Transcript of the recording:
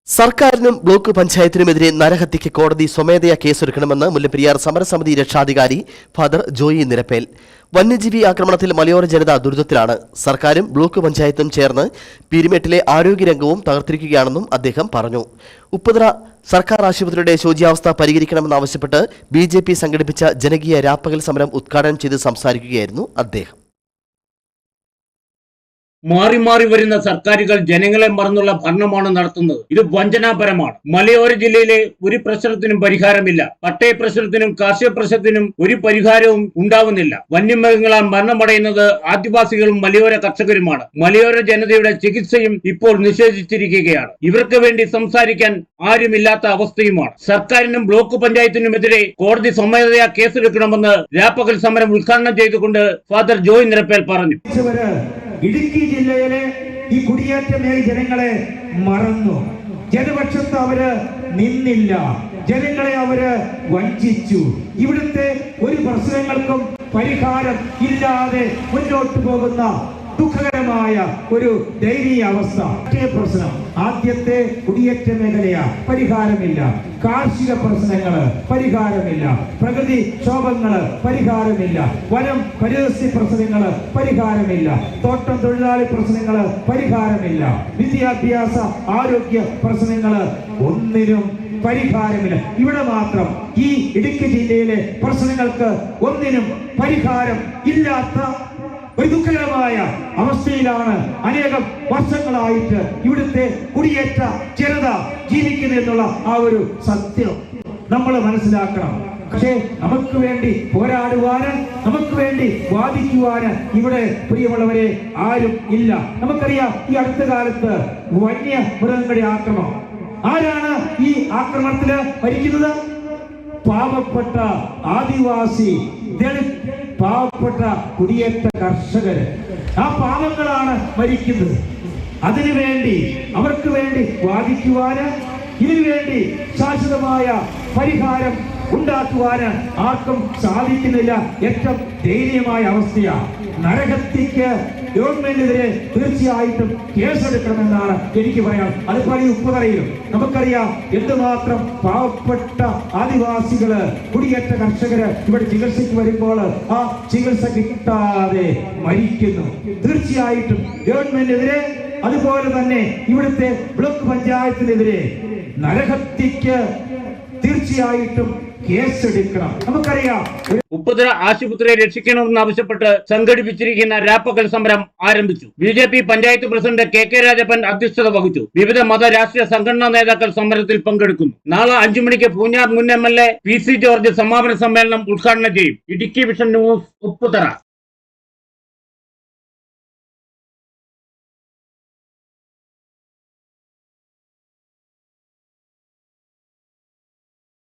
സർക്കാരിനും ബ്ലോക്ക് പഞ്ചായത്തിനുമെതിരെ നരഹത്യയ്ക്ക് കോടതി സ്വമേധയാ കേസെടുക്കണമെന്ന് മുല്ലപ്പെരിയാർ സമരസമിതി രക്ഷാധികാരി ഫാദർ ജോയി നിരപ്പേൽ. വന്യജീവി ആക്രമണത്തിൽ മലയോര ജനത ദുരിതത്തിലാണ്. സർക്കാരും ബ്ലോക്ക് പഞ്ചായത്തും ചേർന്ന് പീരുമേട്ടിലെ ആരോഗ്യരംഗവും തകർത്തിരിക്കുകയാണെന്നും അദ്ദേഹം പറഞ്ഞു. ഉപ്പുതറ സർക്കാർ ആശുപത്രിയുടെ ശോച്യാവസ്ഥ പരിഹരിക്കണമെന്നാവശ്യപ്പെട്ട് BJP സംഘടിപ്പിച്ച ജനകീയ രാപ്പകൽ സമരം ഉദ്ഘാടനം ചെയ്ത് സംസാരിക്കുകയായിരുന്നു അദ്ദേഹം. മാറി മാറി വരുന്ന സർക്കാരുകൾ ജനങ്ങളെ മറന്നുള്ള ഭരണമാണ് നടത്തുന്നത്. ഇത് വഞ്ചനാപരമാണ്. മലയോര ജില്ലയിലെ ഒരു പ്രശ്നത്തിനും പരിഹാരമില്ല. പട്ടയ പ്രശ്നത്തിനും കാർഷിക പ്രശ്നത്തിനും ഒരു പരിഹാരവും ഉണ്ടാവുന്നില്ല. വന്യമൃഗങ്ങളാൽ മരണമടയുന്നത് ആദിവാസികളും മലയോര കർഷകരുമാണ്. മലയോര ജനതയുടെ ചികിത്സയും ഇപ്പോൾ നിഷേധിച്ചിരിക്കുകയാണ്. ഇവർക്ക് വേണ്ടി സംസാരിക്കാൻ ആരുമില്ലാത്ത അവസ്ഥയുമാണ്. സർക്കാരിനും ബ്ലോക്ക് പഞ്ചായത്തിനുമെതിരെ കോടതി സ്വമേധയാ കേസെടുക്കണമെന്ന് രാപ്പകൽ സമരം ഉദ്ഘാടനം ചെയ്തുകൊണ്ട് ഫാദർ ജോയ് നിരപ്പേൽ പറഞ്ഞു. ഇടുക്കി ജില്ലയിലെ ഈ കുടിയേറ്റമേഖല ജനങ്ങളെ മറന്നു. ജനപക്ഷത്ത് അവര് നിന്നില്ല. ജനങ്ങളെ അവര് വഞ്ചിച്ചു. ഇവിടുത്തെ ഒരു പ്രശ്നങ്ങൾക്കും പരിഹാരം ഇല്ലാതെ മുന്നോട്ട് പോകുന്ന ദുഃഖകരമായ ഒരു ദയനീയ അവസ്ഥ. പ്രശ്നം ആദ്യത്തെ കുടിയേറ്റ മേഖലയാ, പരിഹാരമില്ല. കാർഷിക പ്രശ്നങ്ങള് പരിഹാരമില്ല. പ്രകൃതി ക്ഷോഭങ്ങള് പരിഹാരമില്ല. വനം പരിസ്ഥിതി പ്രശ്നങ്ങള് പരിഹാരമില്ല. തോട്ടം തൊഴിലാളി പ്രശ്നങ്ങള് പരിഹാരമില്ല. വിദ്യാഭ്യാസ ആരോഗ്യ പ്രശ്നങ്ങള് ഒന്നിനും പരിഹാരമില്ല. ഇവിടെ മാത്രം ഈ ഇടുക്കി ജില്ലയിലെ പ്രശ്നങ്ങൾക്ക് ഒന്നിനും പരിഹാരം ഇല്ലാത്ത ഒരു ദുഃഖകരമായ അവസ്ഥയിലാണ് അനേകം വർഷങ്ങളായിട്ട് ഇവിടുത്തെ കുടിയേറ്റ ജനത ജീവിക്കുന്നതെന്നുള്ള ആ ഒരു സത്യം നമ്മൾ മനസ്സിലാക്കണം. പക്ഷേ നമുക്ക് വേണ്ടി പോരാടുവാന്, നമുക്ക് വേണ്ടി വാദിക്കുവാന് ഇവിടെ പ്രിയമുള്ളവരെ ആരും ഇല്ല. നമുക്കറിയാം, ഈ അടുത്ത കാലത്ത് വന്യമൃഗങ്ങളുടെ ആക്രമണം. ആരാണ് ഈ ആക്രമണത്തില് മരിക്കുന്നത്? പാവപ്പെട്ട ആദിവാസി, ദളിത്, പാവപ്പെട്ട കുടിയേറ്റ കർഷകര്. ആ പാവങ്ങളാണ് മരിക്കുന്നത്. അതിനുവേണ്ടി, അവർക്ക് വേണ്ടി വാദിക്കുവാന്, ഇതിനുവേണ്ടി ശാശ്വതമായ പരിഹാരം ഉണ്ടാക്കുവാന് ആർക്കും സാധിക്കുന്നില്ല. ഏറ്റവും ദയനീയമായ അവസ്ഥയാണ്. നരഹത്യക്ക് ഗവൺമെന്റിനെതിരെ തീർച്ചയായിട്ടും കേസെടുക്കണമെന്നാണ് എനിക്ക് പറയാം. അതുപോലെ ഉപ്പുതറയിലും നമുക്കറിയാം എന്തുമാത്രം പാവപ്പെട്ട ആദിവാസികള്, കുടിയേറ്റ കർഷകര് ഇവിടെ ചികിത്സയ്ക്ക് വരുമ്പോൾ ആ ചികിത്സ കിട്ടാതെ മരിക്കുന്നു. തീർച്ചയായിട്ടും ഗവൺമെന്റിനെതിരെ, അതുപോലെ തന്നെ ഇവിടുത്തെ ബ്ലോക്ക് പഞ്ചായത്തിനെതിരെ നരഹത്യക്ക് തീർച്ചയായിട്ടും കേസെടുക്കണം. നമുക്കറിയാം, ഉപ്പുതറ ആശുപത്രിയെ രക്ഷിക്കണമെന്നാവശ്യപ്പെട്ട് സംഘടിപ്പിച്ചിരിക്കുന്ന രാപ്പകൽ സമരം ആരംഭിച്ചു. BJP panchayat president KK Rajappan അധ്യക്ഷത വഹിച്ചു. വിവിധ മത രാഷ്ട്രീയ സംഘടനാ നേതാക്കൾ സമരത്തിൽ പങ്കെടുക്കുന്നു. നാളെ 5 മണിക്ക് പൂഞ്ഞാർ മുൻ MLA PC ജോർജ് സമാപന സമ്മേളനം ഉദ്ഘാടനം ചെയ്യും. Idukki vision news, Upputhara.